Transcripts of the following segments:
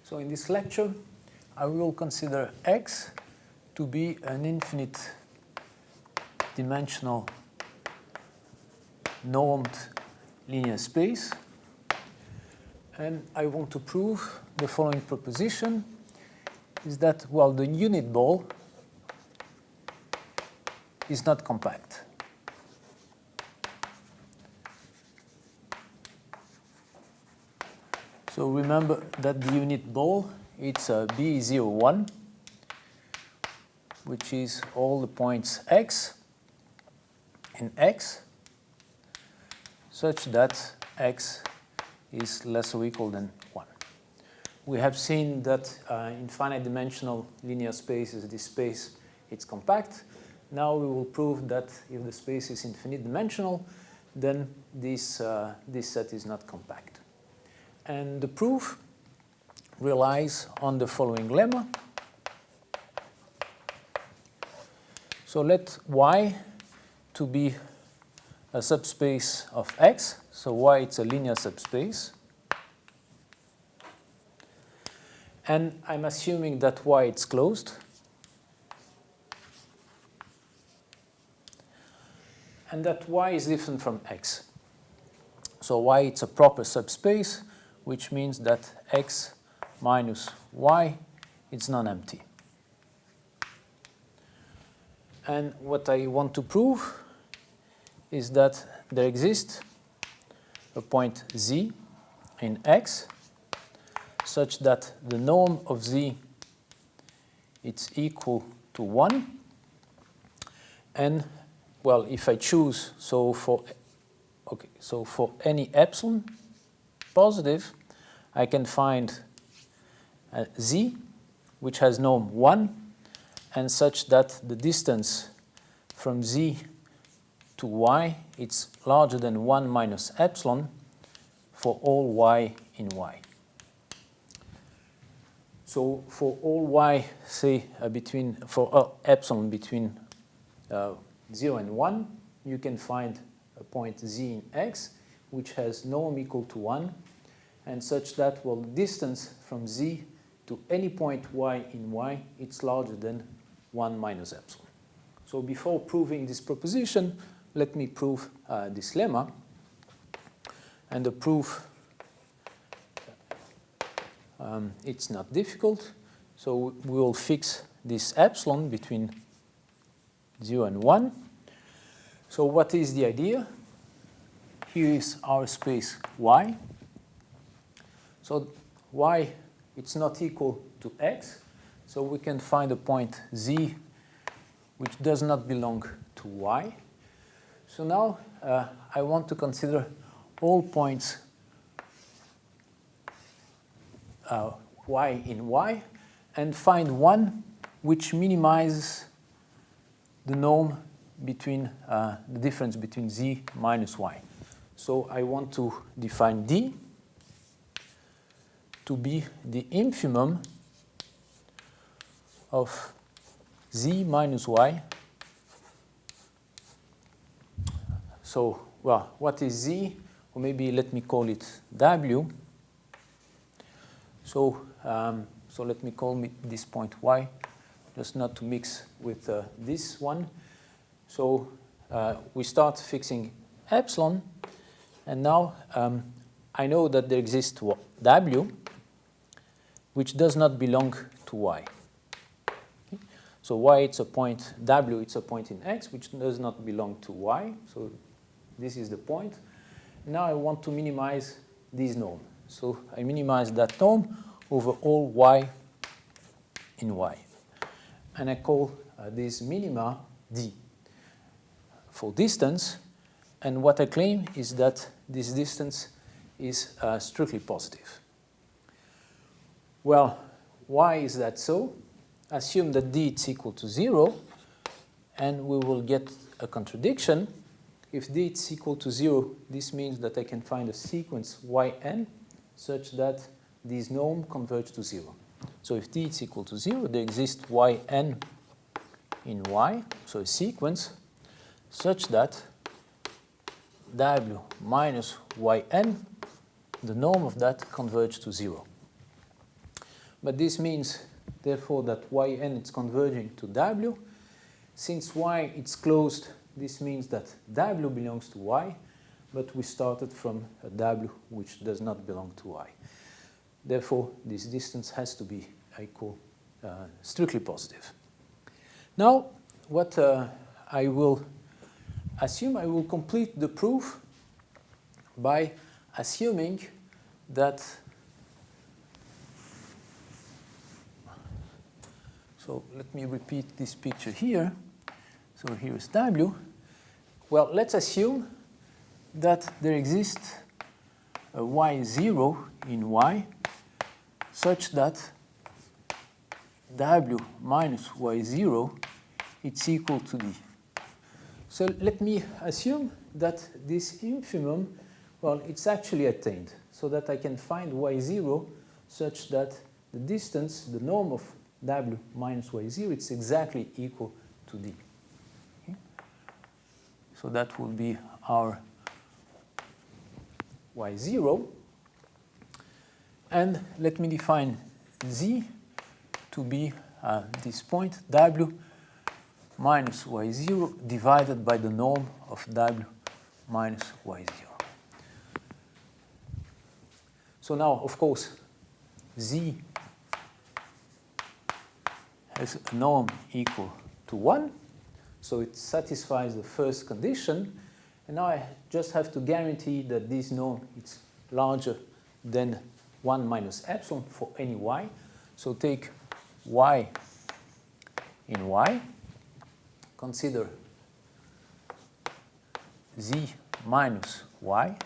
So in this lecture, I will consider X to be an infinite dimensional normed linear space. And I want to prove the following proposition is that, well, the unit ball is not compact. So remember that the unit ball, it's B01, which is all the points X in X, such that X is less or equal than 1. We have seen that in finite dimensional linear spaces, this space it's compact. Now we will prove that if the space is infinite dimensional, then this set is not compact. And the proof relies on the following lemma. So let Y to be a subspace of X. So Y it's a linear subspace. And I'm assuming that Y it's closed. And that Y is different from X. So Y it's a proper subspace, which means that X minus Y is non-empty. And what I want to prove is that there exists a point Z in X such that the norm of Z it's equal to 1. And, well, if I choose, so for any epsilon positive, I can find Z, which has norm 1, and such that the distance from Z to Y it's larger than 1 minus epsilon for all Y in Y. So for all Y, say for epsilon between 0 and 1, you can find a point Z in X, which has norm equal to 1, and such that, well, the distance from Z to any point Y in Y, it's larger than 1 minus epsilon. So before proving this proposition, let me prove this lemma. And the proof, it's not difficult. So we will fix this epsilon between 0 and 1. So what is the idea? Here is our space Y. So Y, it's not equal to X. So we can find a point Z which does not belong to Y. So now I want to consider all points Y in Y and find one which minimizes the norm between the difference between Z minus Y. So I want to define D to be the infimum of Z minus Y. So, well, what is Z? Or maybe let me call it W. So, so let me call this point Y, just not to mix with this one. So we start fixing epsilon, and now I know that there exists W, which does not belong to Y. Okay? So Y it's a point, W it's a point in X, which does not belong to Y. So this is the point. Now I want to minimize this norm. So I minimize that norm over all Y in Y. And I call this minima D for distance. And what I claim is that this distance is strictly positive. Well, why is that so? Assume that D is equal to 0, and we will get a contradiction. If D is equal to 0, this means that I can find a sequence Yn such that this norm converges to 0. So if D is equal to 0, there exists Yn in Y, so a sequence such that W minus Yn, the norm of that converges to 0. but this means, therefore, that yn is converging to w. Since y is closed, this means that w belongs to y, but we started from a w which does not belong to y. Therefore, this distance has to be equal, strictly positive. Now, what I will assume, I will complete the proof by assuming that, so let me repeat this picture here. So here is w. Well, let's assume that there exists a y0 in y such that w minus y0 is equal to d. So let me assume that this infimum, well, it's actually attained, so that I can find y0 such that the distance, the norm of w minus y0, it's exactly equal to d. Okay? So that will be our y0. And let me define z to be this point, w minus y0 divided by the norm of w minus y0. So now, of course, z has a norm equal to 1, so it satisfies the first condition. And now I just have to guarantee that this norm is larger than 1 minus epsilon for any y. So take y in y, consider z minus y.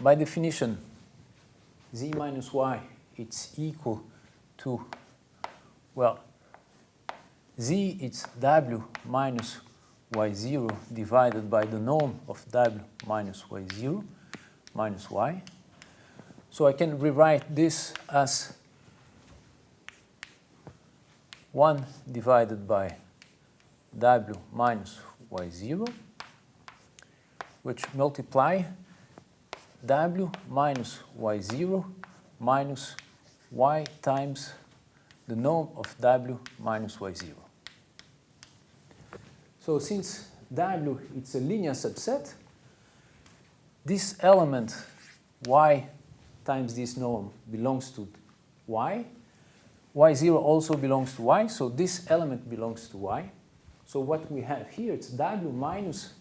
By definition, z minus y, it's equal to, well, z is w minus y0 divided by the norm of w minus y0 minus y. So I can rewrite this as 1 divided by w minus y0, which multiply w minus y0 minus y times the norm of w minus y0. So since w it's a linear subset, this element y times this norm belongs to y. y0 also belongs to y, so this element belongs to y. So what we have here, it's w minus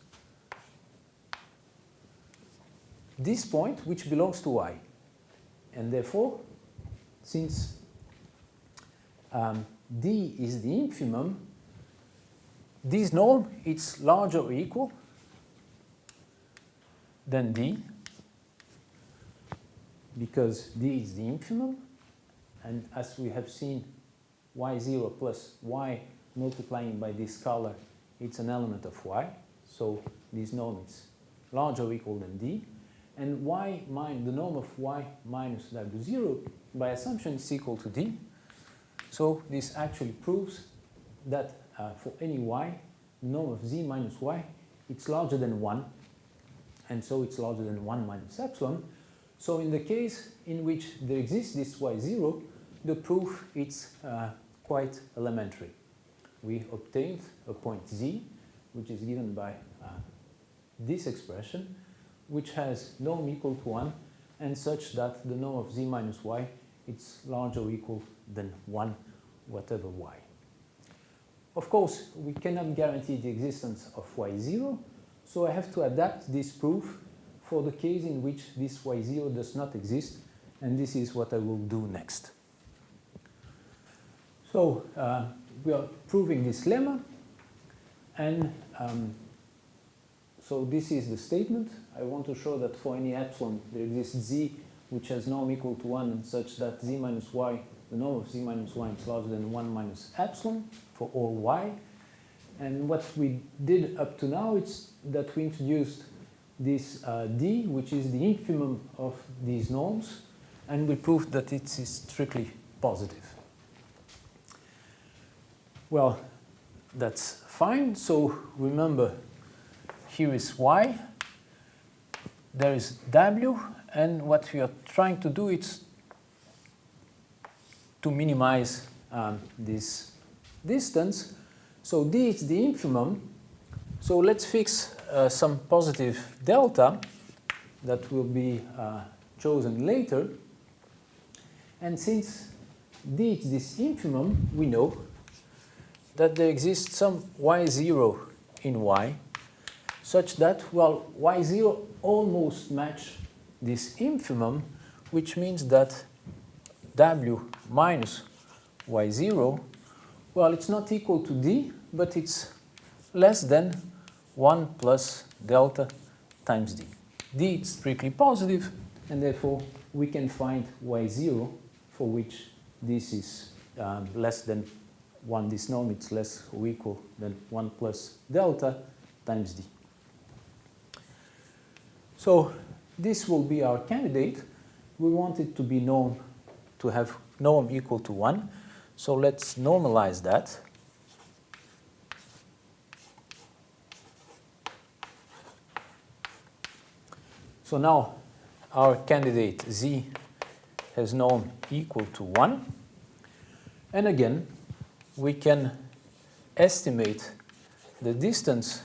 this point, which belongs to y. And therefore, since d is the infimum, this norm it's larger or equal than d, because d is the infimum, and as we have seen, y0 plus y multiplying by this scalar, it's an element of y, so this norm is larger or equal than d, and y minus the norm of y minus w0 by assumption is equal to d. So this actually proves that for any y, the norm of z minus y, it's larger than 1, and so it's larger than 1 minus epsilon. So in the case in which there exists this y0, the proof is quite elementary. We obtained a point z, which is given by this expression, which has norm equal to 1, and such that the norm of z minus y it's larger or equal than 1, whatever y. Of course, we cannot guarantee the existence of y0, so I have to adapt this proof for the case in which this y0 does not exist, and this is what I will do next. So we are proving this lemma, and so this is the statement. I want to show that for any epsilon there exists z which has norm equal to 1 and such that z minus y, the norm of z minus y is larger than 1 minus epsilon for all y. And what we did up to now is that we introduced this d, which is the infimum of these norms, and we proved that it is strictly positive. Well, that's fine. So remember, here is y, there is w, and what we are trying to do is to minimize this distance. So d is the infimum. So let's fix some positive delta that will be chosen later. And since d is this infimum, we know that there exists some y0 in y, such that, well, y0 almost match this infimum, which means that w minus y0, well, it's not equal to d, but it's less than 1 plus delta times d. d is strictly positive, and therefore we can find y0 for which this is less than 1, this norm, it's less or equal than 1 plus delta times d. So this will be our candidate. We want it to be known, to have norm equal to 1. So let's normalize that. So now our candidate z has norm equal to 1. And again, we can estimate the distance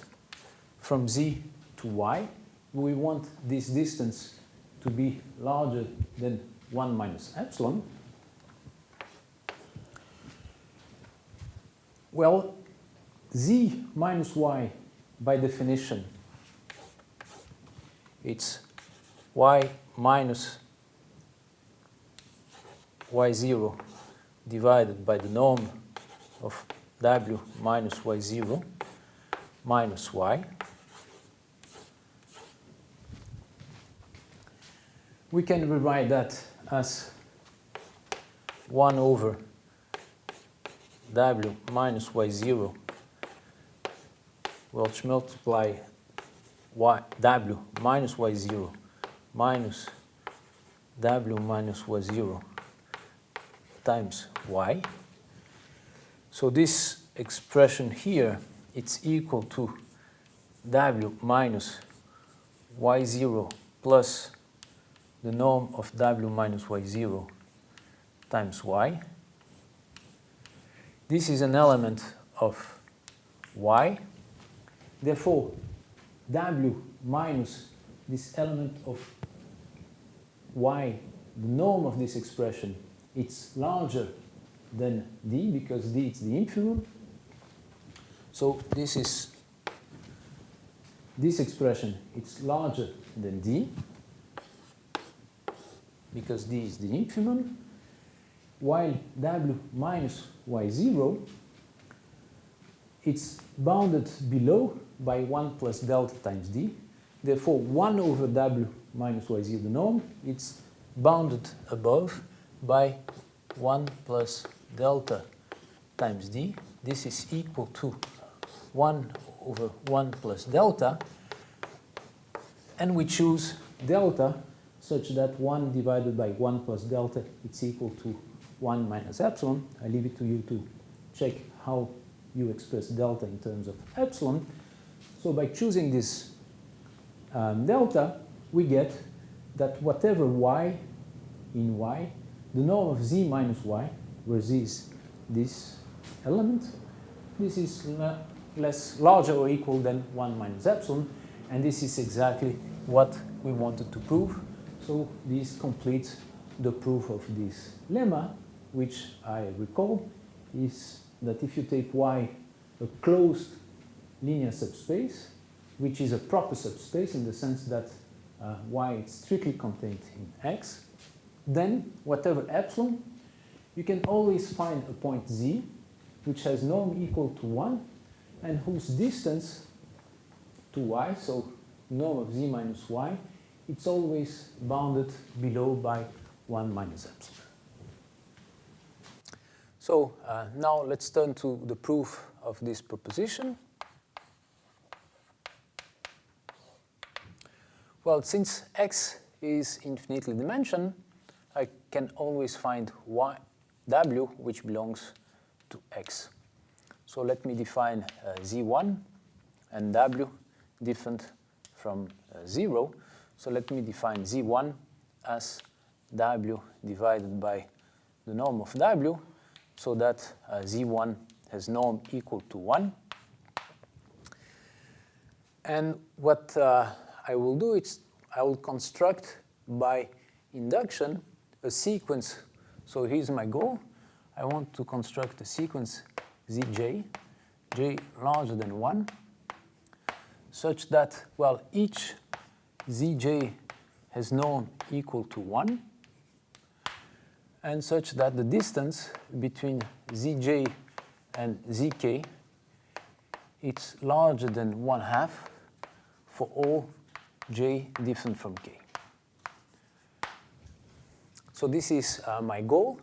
from z to y. We want this distance to be larger than 1 minus epsilon. Well, z minus y, by definition, it's y minus y0 divided by the norm of w minus y0 minus y. We can rewrite that as 1 over w minus y0, which multiply w minus y0 minus w minus y0 times y. So this expression here, it's equal to w minus y0 plus the norm of w minus y0 times y. This is an element of y. Therefore, w minus this element of y, the norm of this expression, it's larger than d because d is the infimum. So this expression, it's larger than d because d is the infimum, while w minus y0, it's bounded below by 1 plus delta times d. Therefore, 1 over w minus y0, the norm, it's bounded above by 1 plus delta times d. This is equal to 1 over 1 plus delta, and we choose delta such that 1 divided by 1 plus delta, it's equal to 1 minus epsilon. I leave it to you to check how you express delta in terms of epsilon. So by choosing this delta, we get that whatever y in y, the norm of z minus y, where z is this element, this is larger or equal than 1 minus epsilon, and this is exactly what we wanted to prove. So this completes the proof of this lemma, which I recall is that if you take y a closed linear subspace, which is a proper subspace in the sense that y is strictly contained in X, then whatever epsilon, you can always find a point z which has norm equal to 1 and whose distance to y, so norm of z minus y, it's always bounded below by 1 minus epsilon. So now let's turn to the proof of this proposition. Well, since X is infinitely dimensional, I can always find w which belongs to X. So let me define z1 and w different from 0. So let me define z1 as w divided by the norm of W, so that Z1 has norm equal to 1. And what I will do is I will construct by induction a sequence. So here's my goal. I want to construct a sequence Zj, j larger than 1, such that, well, each Zj has norm equal to 1, and such that the distance between Zj and Zk is larger than 1/2 for all j different from k. So this is my goal,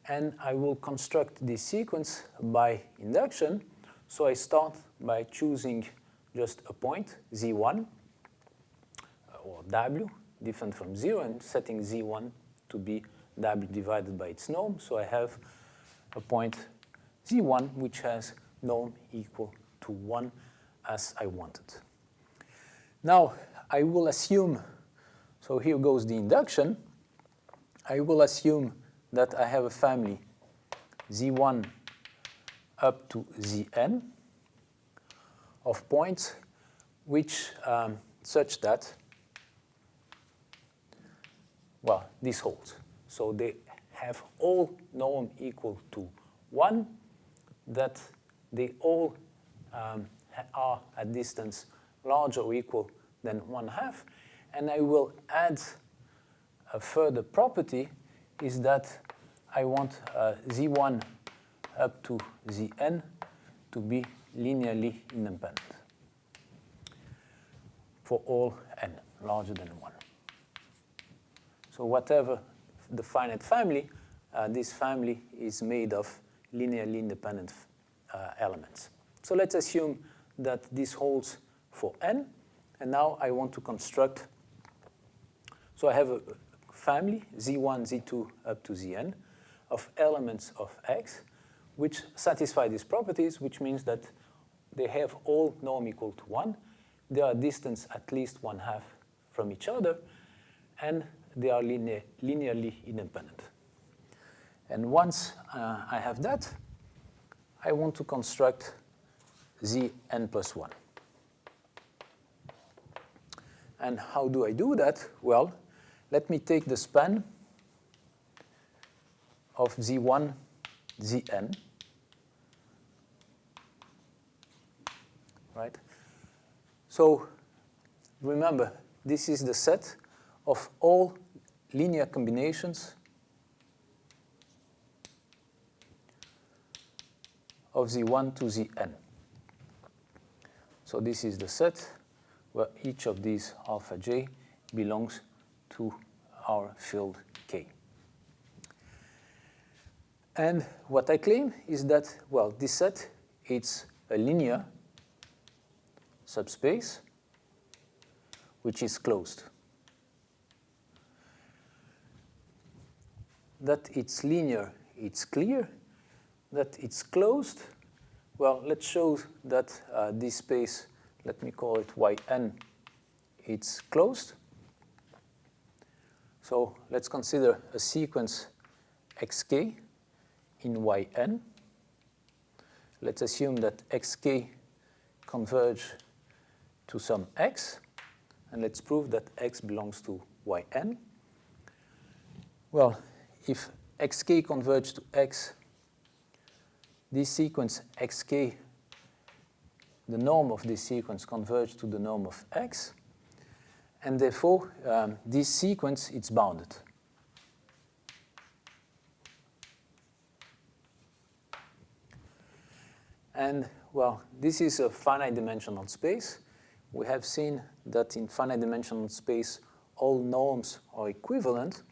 and I will construct this sequence by induction. So I start by choosing just a point, Z1, or W, different from 0, and setting Z1 to be W divided by its norm. So I have a point Z1 which has norm equal to 1 as I wanted. Now I will assume, so here goes the induction, I will assume that I have a family Z1 up to Zn of points which such that, well, this holds. So they have all norm equal to 1, that they all are at distance larger or equal than 1/2. And I will add a further property, is that I want Z1 up to Zn to be linearly independent for all n larger than 1. So whatever the finite family, this family is made of linearly independent elements. So let's assume that this holds for n, and now I want to construct, so I have a family Z1, Z2 up to Zn of elements of X which satisfy these properties, which means that they have all norm equal to 1, they are distance at least 1/2 from each other, and they are linearly independent. And once I have that, I want to construct Zn plus 1. And how do I do that? Well, let me take the span of Z1, Zn, right? So remember, this is the set of all linear combinations of Z1 to Zn. So this is the set where each of these alpha j belongs to our field K. And what I claim is that, well, this set, it's a linear subspace which is closed. That it's linear, it's clear. That it's closed, well, let's show that this space, let me call it Yn, it's closed. So let's consider a sequence xk in Yn. Let's assume that xk converge to some x, and let's prove that x belongs to Yn. Well, if xk converges to x, this sequence xk, the norm of this sequence converges to the norm of x, and therefore this sequence is bounded. And well, this is a finite dimensional space. We have seen that in finite dimensional space all norms are equivalent,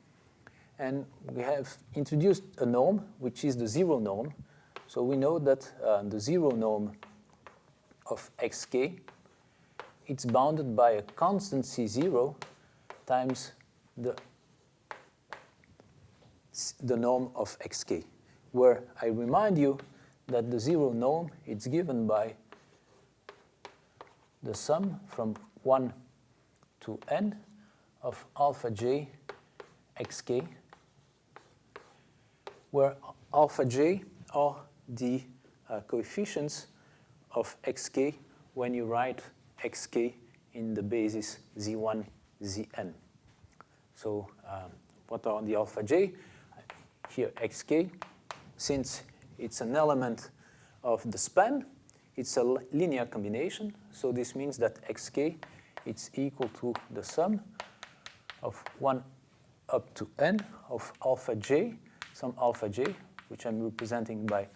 and we have introduced a norm which is the zero norm. So we know that the zero norm of xk, it's bounded by a constant C0 times the norm of xk, where I remind you that the zero norm, it's given by the sum from 1 to n of alpha j xk where alpha j are the coefficients of xk when you write xk in the basis z1, zn. So what are the alpha j? Here xk, since it's an element of the span, it's a linear combination. So this means that xk is equal to the sum of 1 up to n of alpha j, some alpha j, which I'm representing by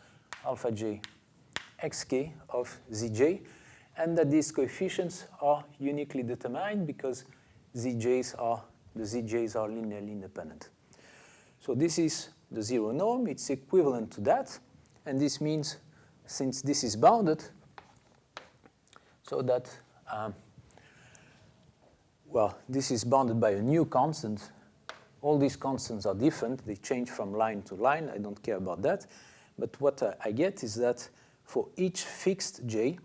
alpha j xk of zj, and that these coefficients are uniquely determined because the zj's are linearly independent. So this is the zero norm. It's equivalent to that. And this means, since this is bounded, so that, well, this is bounded by a new constant. All these constants are different. They change from line to line. I don't care about that. But what I get is that for each fixed j,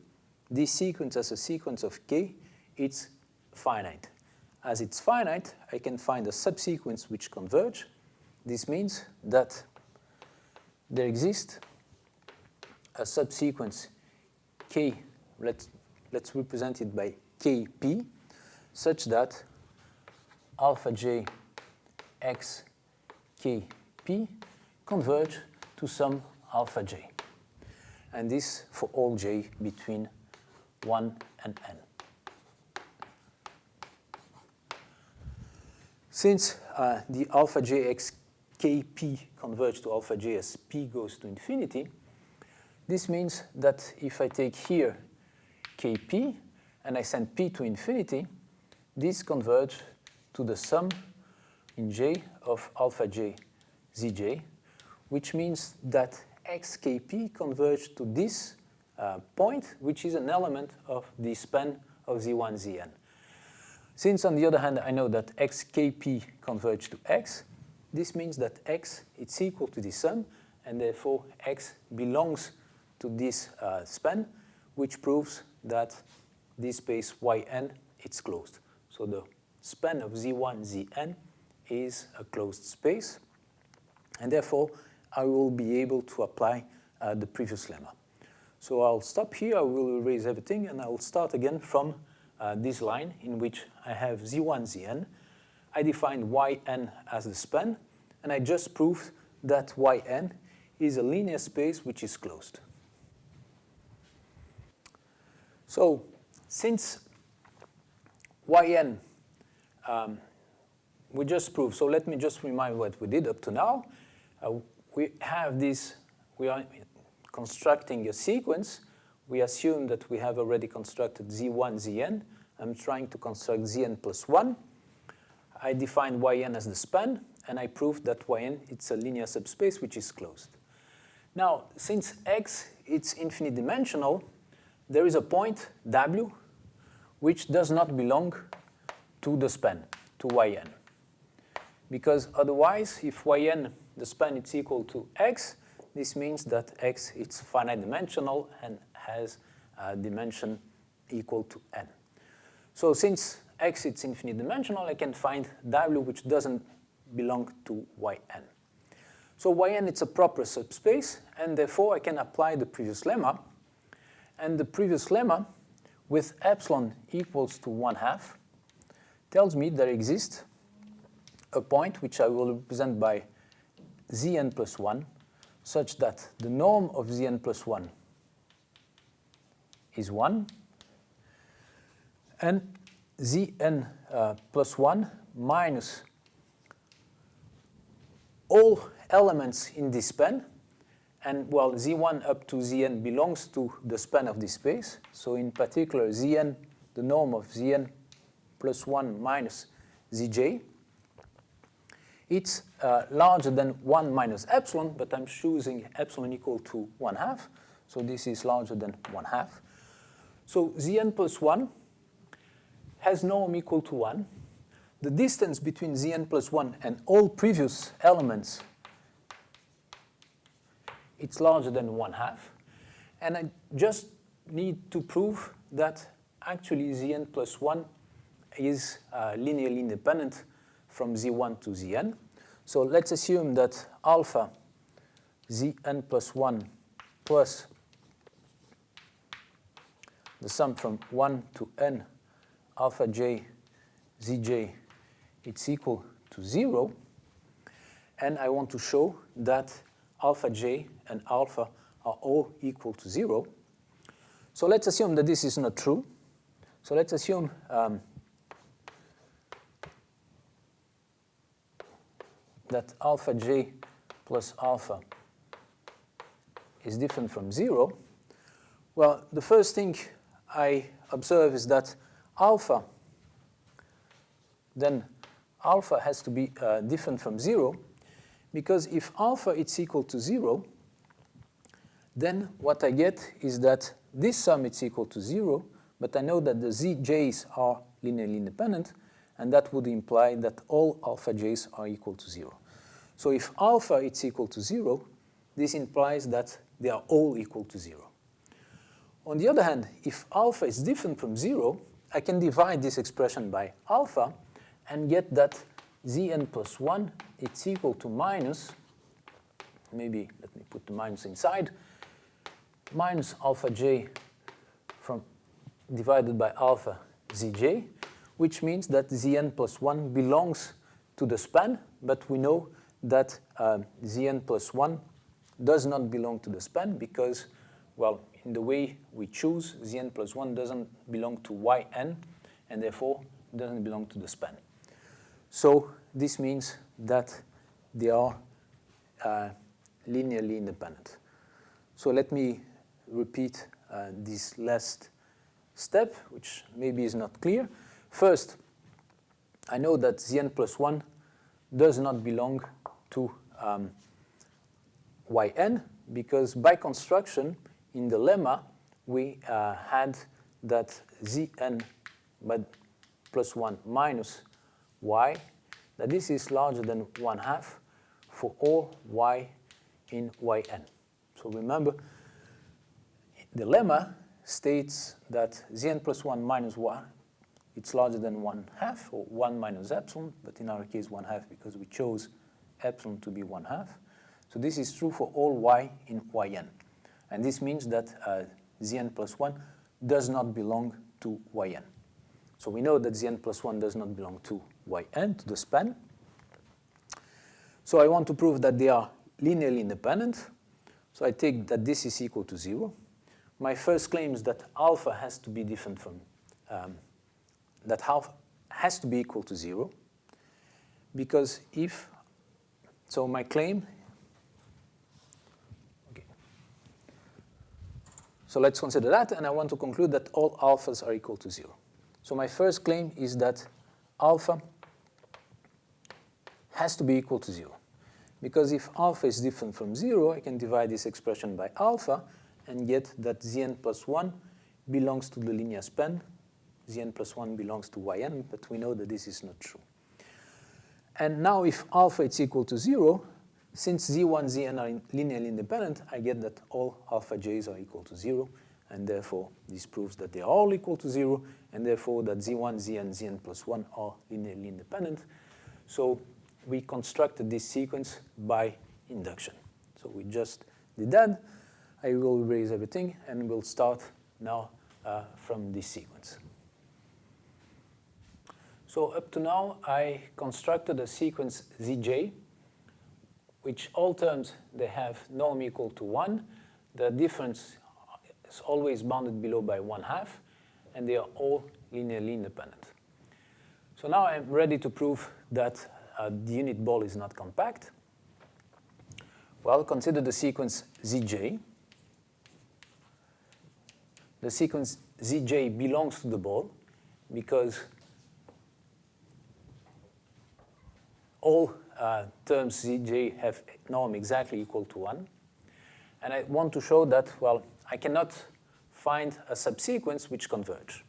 this sequence as a sequence of k, it's finite. As it's finite, I can find a subsequence which converge. This means that there exists a subsequence k, let's represent it by kp, such that alpha j x kp converge to some alpha j. And this for all j between 1 and n. Since the alpha j x kp converge to alpha j as p goes to infinity, this means that if I take here kp and I send p to infinity, this converge to the sum in j of alpha j zj, which means that xkp converge to this point, which is an element of the span of z1, zn. Since, on the other hand, I know that xkp converge to x, this means that x is equal to the sum, and therefore x belongs to this span, which proves that this space yn is closed. So the span of z1, zn is a closed space, and therefore I will be able to apply the previous lemma. So I'll stop here, I will erase everything, and I'll start again from this line in which I have z1, zn. I define yn as the span, and I just proved that yn is a linear space which is closed. So since yn, we just proved, so let me just remind what we did up to now. We have this, we are constructing a sequence. We assume that we have already constructed z1, zn. I'm trying to construct zn plus 1. I define yn as the span, and I proved that yn it's a linear subspace which is closed. Now, since x is infinite dimensional, there is a point w which does not belong to the span, to yn. Because otherwise, if yn, the span, is equal to x, this means that x is finite dimensional and has a dimension equal to n. So since x is infinite dimensional, I can find w which doesn't belong to yn. So yn it's a proper subspace, and therefore I can apply the previous lemma. And the previous lemma, with epsilon equals to 1/2, tells me there exists a point which I will represent by zn plus 1, such that the norm of zn plus 1 is 1, and zn plus 1 minus all elements in this span, and well, z1 up to zn belongs to the span of this space. So in particular, zn, the norm of zn plus 1 minus zj, it's larger than 1 minus epsilon, but I'm choosing epsilon equal to 1/2. So this is larger than 1/2. So zn plus 1 has norm equal to 1. The distance between zn plus 1 and all previous elements, it's larger than 1/2. And I just need to prove that actually zn plus 1 is linearly independent from z1 to zn. So let's assume that alpha Zn plus 1 plus the sum from 1 to n alpha j Zj, it's equal to 0, and I want to show that alpha j and alpha are all equal to 0. So let's assume that this is not true. So let's assume that alpha j plus alpha is different from 0. Well, the first thing I observe is that alpha has to be different from 0, because if alpha is equal to 0, then what I get is that this sum is equal to 0, but I know that the Zj's are linearly independent, and that would imply that all alpha j's are equal to 0. So if alpha is equal to 0, this implies that they are all equal to 0. On the other hand, if alpha is different from 0, I can divide this expression by alpha and get that Zn plus 1 is equal to minus, maybe let me put the minus inside, minus alpha j from divided by alpha Zj, which means that Zn plus 1 belongs to the span, but we know that Zn plus 1 does not belong to the span because, well, in the way we choose, Zn plus 1 doesn't belong to Yn, and therefore doesn't belong to the span. So this means that they are linearly independent. So let me repeat this last step, which maybe is not clear. First, I know that Zn plus 1 does not belong to Yn, because by construction, in the lemma, we had that Zn plus 1 minus y, that this is larger than 1/2 for all y in Yn. So remember, the lemma states that Zn plus 1 minus y, it's larger than 1/2, or 1 minus epsilon, but in our case 1/2 because we chose epsilon to be 1/2. So this is true for all y in Yn. And this means that Zn plus 1 does not belong to Yn. So we know that Zn plus 1 does not belong to Yn, to the span. So I want to prove that they are linearly independent. So I take that this is equal to 0. My first claim is that alpha has to be different from, that alpha has to be equal to 0. Because if, so my claim, okay. So let's consider that, and I want to conclude that all alphas are equal to 0. So my first claim is that alpha has to be equal to 0. Because if alpha is different from 0, I can divide this expression by alpha and get that Zn plus 1 belongs to the linear span. Zn plus 1 belongs to Yn, but we know that this is not true. And now if alpha is equal to 0, since Z1, Zn are linearly independent, I get that all alpha j's are equal to 0, and therefore this proves that they are all equal to 0, and therefore that Z1, Zn, Zn plus 1 are linearly independent. So we constructed this sequence by induction. So we just did that. I will erase everything, and we'll start now from this sequence. So up to now, I constructed a sequence Zj, which all terms, they have norm equal to 1. The difference is always bounded below by 1/2, and they are all linearly independent. So now I'm ready to prove that the unit ball is not compact. Well, consider the sequence Zj. The sequence Zj belongs to the ball because all terms Zj have norm exactly equal to 1. And I want to show that, well, I cannot find a subsequence which converge.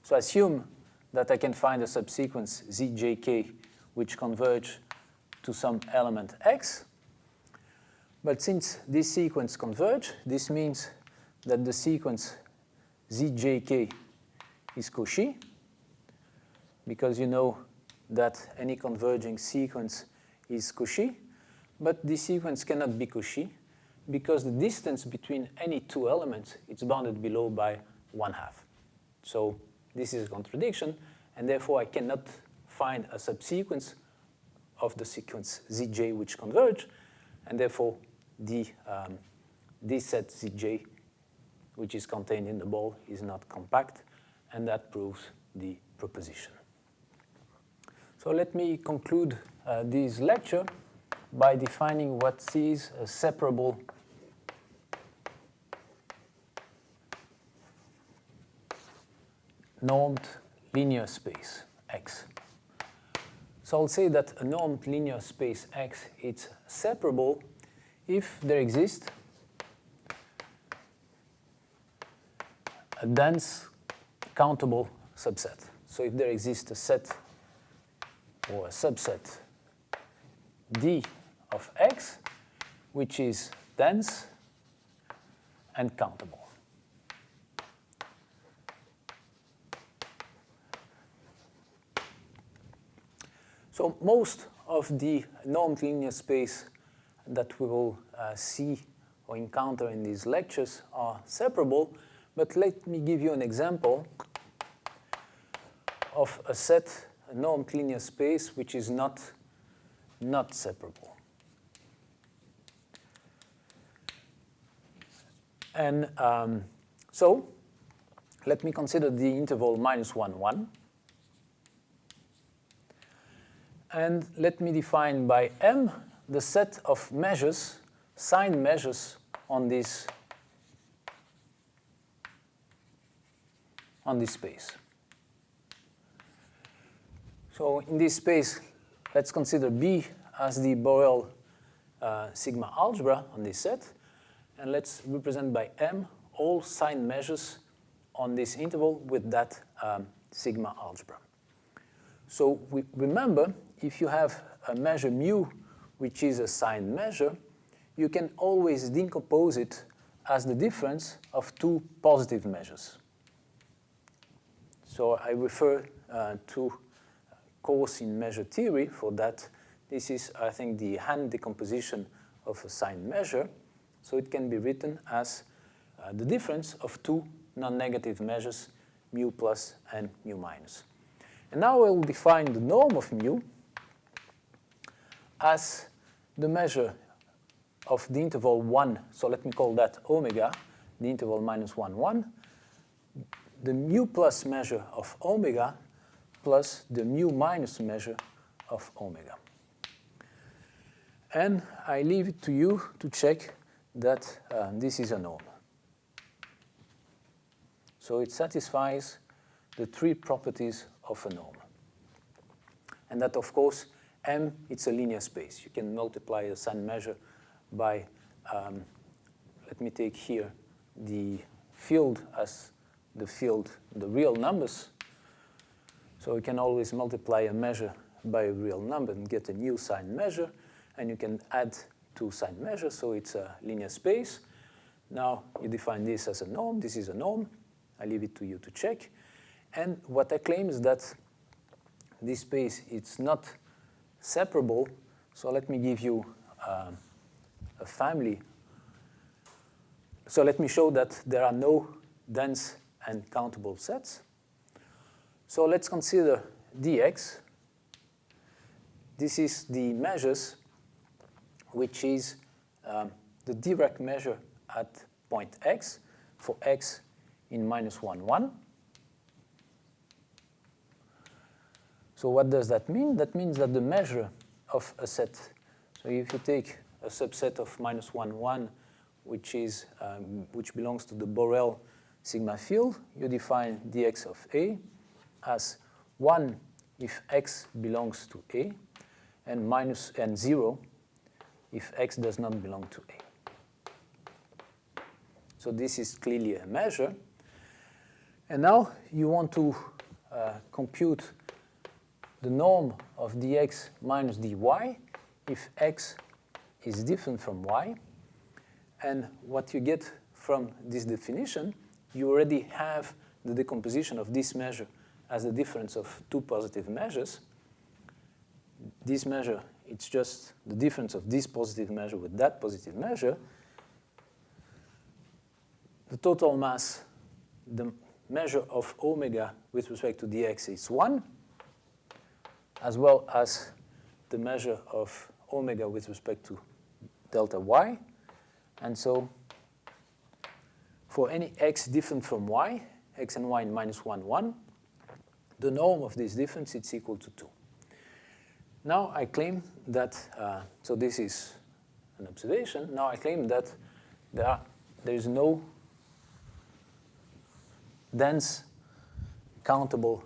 So assume that I can find a subsequence Zjk which converge to some element x. But since this sequence converge, this means that the sequence Zjk is Cauchy, because you know that any converging sequence is Cauchy, but this sequence cannot be Cauchy because the distance between any two elements is bounded below by 1/2. So this is a contradiction, and therefore I cannot find a subsequence of the sequence Zj which converge, and therefore this set Zj, which is contained in the ball, is not compact, and that proves the proposition. So let me conclude this lecture by defining what is a separable normed linear space X. So I'll say that a normed linear space X is separable if there exists a dense countable subset. So if there exists a set or a subset D of X, which is dense and countable. So most of the normed linear space that we will see or encounter in these lectures are separable, but let me give you an example of a set, a normed linear space, which is not separable. And so let me consider the interval -1, 1. And let me define by M the set of measures, signed measures on this space. So in this space, let's consider B as the Borel sigma algebra on this set, and let's represent by M all signed measures on this interval with that sigma algebra. So remember, if you have a measure mu, which is a signed measure, you can always decompose it as the difference of two positive measures. So I refer to course in measure theory for that. This is, I think, the hand decomposition of a signed measure. So it can be written as the difference of two non-negative measures, mu plus and mu minus. And now I will define the norm of mu as the measure of the interval 1. So let me call that omega, the interval -1, 1. The mu plus measure of omega plus the mu minus measure of omega. And I leave it to you to check that this is a norm. So it satisfies the three properties of a norm. And that, of course, M, it's a linear space. You can multiply a signed measure by, let me take here the field as the field, the real numbers. So you can always multiply a measure by a real number and get a new signed measure, and you can add two signed measures, so it's a linear space. Now you define this as a norm. This is a norm. I leave it to you to check. And what I claim is that this space, it's not separable. So let me give you a family. So let me show that there are no dense and countable sets. So let's consider dx. This is the measures, which is the Dirac measure at point x for x in -1, 1. So what does that mean? That means that the measure of a set, so if you take a subset of -1, 1, which belongs to the Borel sigma field, you define dx of A as 1 if x belongs to A, and 0 if x does not belong to A. So this is clearly a measure. And now you want to compute the norm of dx minus dy if x is different from y. And what you get from this definition, you already have the decomposition of this measure as the difference of two positive measures. This measure, it's just the difference of this positive measure with that positive measure. the total mass, the measure of omega with respect to dx is 1, as well as the measure of omega with respect to delta y. And so for any x different from y, x and y in minus 1, 1, the norm of this difference is equal to 2. Now I claim that, so this is an observation, now I claim that there is no dense countable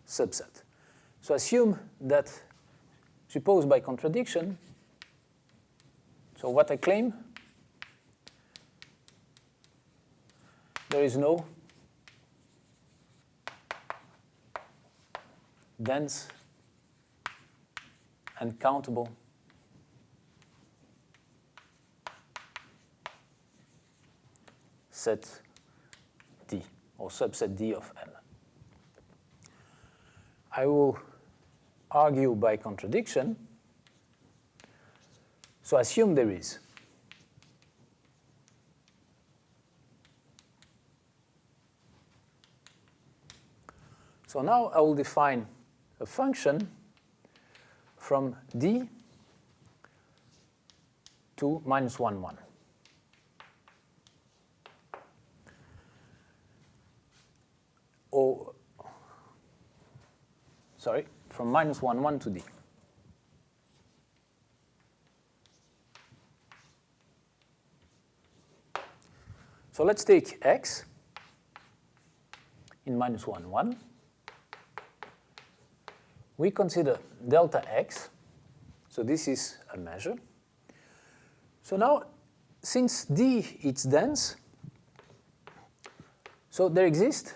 subset. So assume that, suppose by contradiction, so what I claim, there is no dense and countable set D, or subset D of M. I will argue by contradiction. So assume there is. So now I will define a function from D to minus 1, 1. Or, sorry, from minus 1, 1 to D. So let's take x in minus 1, 1. We consider delta x, so this is a measure. So now, since D is dense, so there exists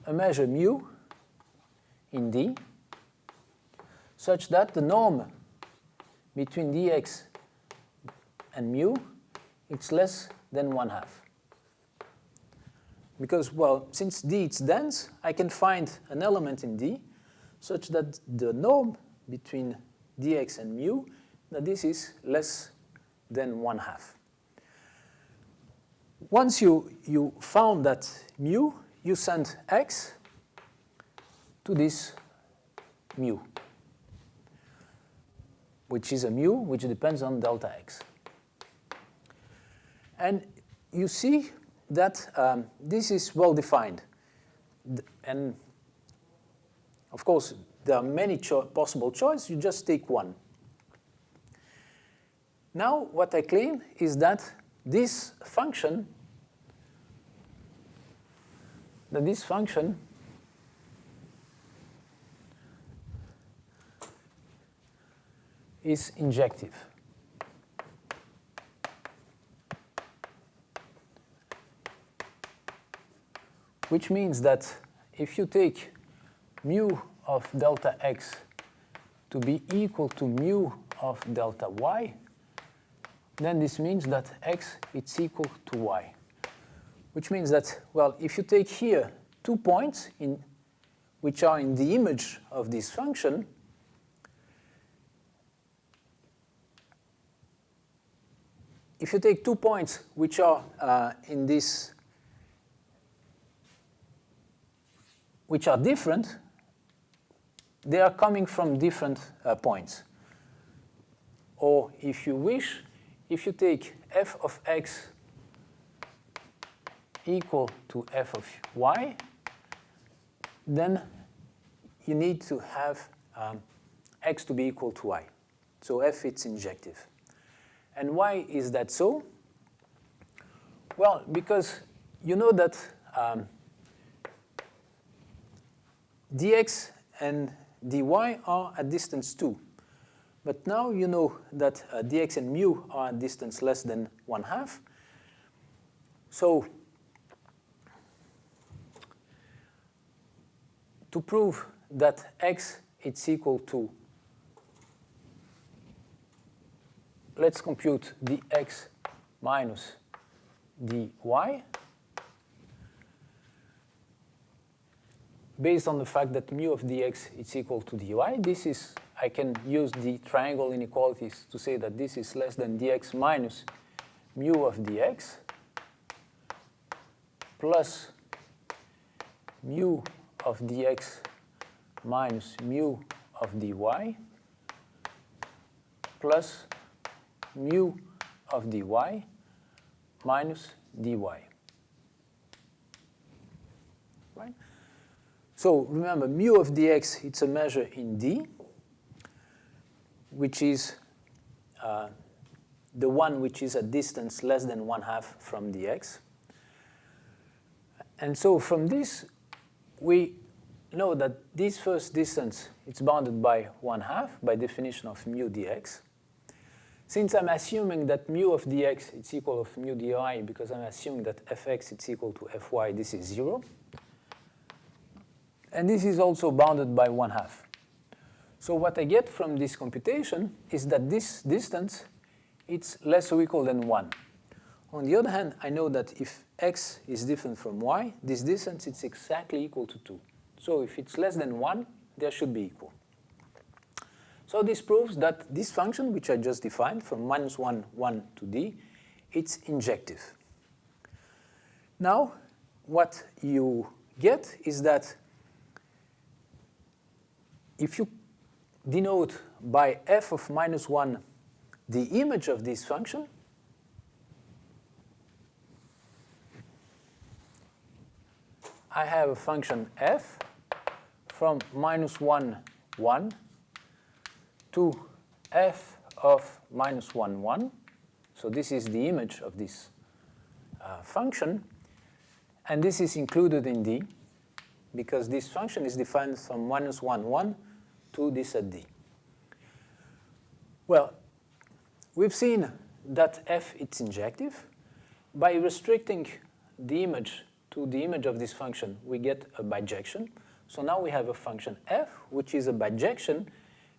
a measure mu in D such that the norm between dx and mu is less than 1/2. Because, well, since D is dense, I can find an element in D such that the norm between dx and mu, that this is less than 1/2. Once you found that mu, you send x to this mu, which is a mu which depends on delta x. And you see that this is well defined. And of course, there are many possible choices. You just take one. Now, what I claim is that this function, is injective. Which means that if you take mu of delta x to be equal to mu of delta y, then this means that x is equal to y. Which means that, well, if you take here 2 points which are in the image of this function, if you take 2 points which are in this, which are different, they are coming from different points. Or if you wish, if you take f of x equal to f of y, then you need to have x to be equal to y. So f is injective. And why is that so? Well, because you know that dx and dy are at distance 2. But now you know that dx and mu are at distance less than 1/2. So to prove that x is equal to, let's compute dx minus dy, based on the fact that mu of dx is equal to dy. This is, I can use the triangle inequalities to say that this is less than dx minus mu of dx. plus mu of dx minus mu of dy plus mu of dy minus dy. Right? So remember, mu of dx, it's a measure in d, which is the one which is a distance less than 1/2 from dx. And so from this, we know that this first distance, it's bounded by 1/2 by definition of mu dx. Since I'm assuming that mu of dx is equal to mu dy, because I'm assuming that fx is equal to fy, this is 0. And this is also bounded by 1/2. So what I get from this computation is that this distance, it's less or equal than 1. On the other hand, I know that if x is different from y, this distance is exactly equal to 2. So if it's less than 1, they should be equal. So this proves that this function, which I just defined from -1, 1 to d, it's injective. Now, what you get is that if you denote by f of -1 the image of this function, I have a function f from -1, 1 to f of -1, 1. So this is the image of this function. And this is included in d, because this function is defined from -1, 1 to this at d. Well, we've seen that f it's injective. By restricting the image to the image of this function, we get a bijection. So now we have a function f, which is a bijection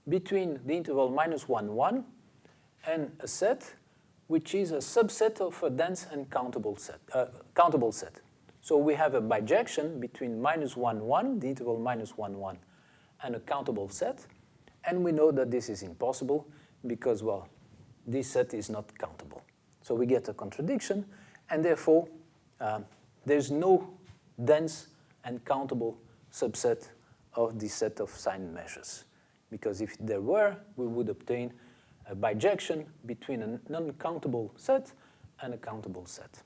between the interval -1, 1 and a set which is a subset of a dense and countable set. So we have a bijection between -1, 1, the interval -1, 1, and a countable set. And we know that this is impossible because, well, this set is not countable. So we get a contradiction, and therefore there's no dense and countable subset of the set of signed measures. Because if there were, we would obtain a bijection between a non-countable set and a countable set.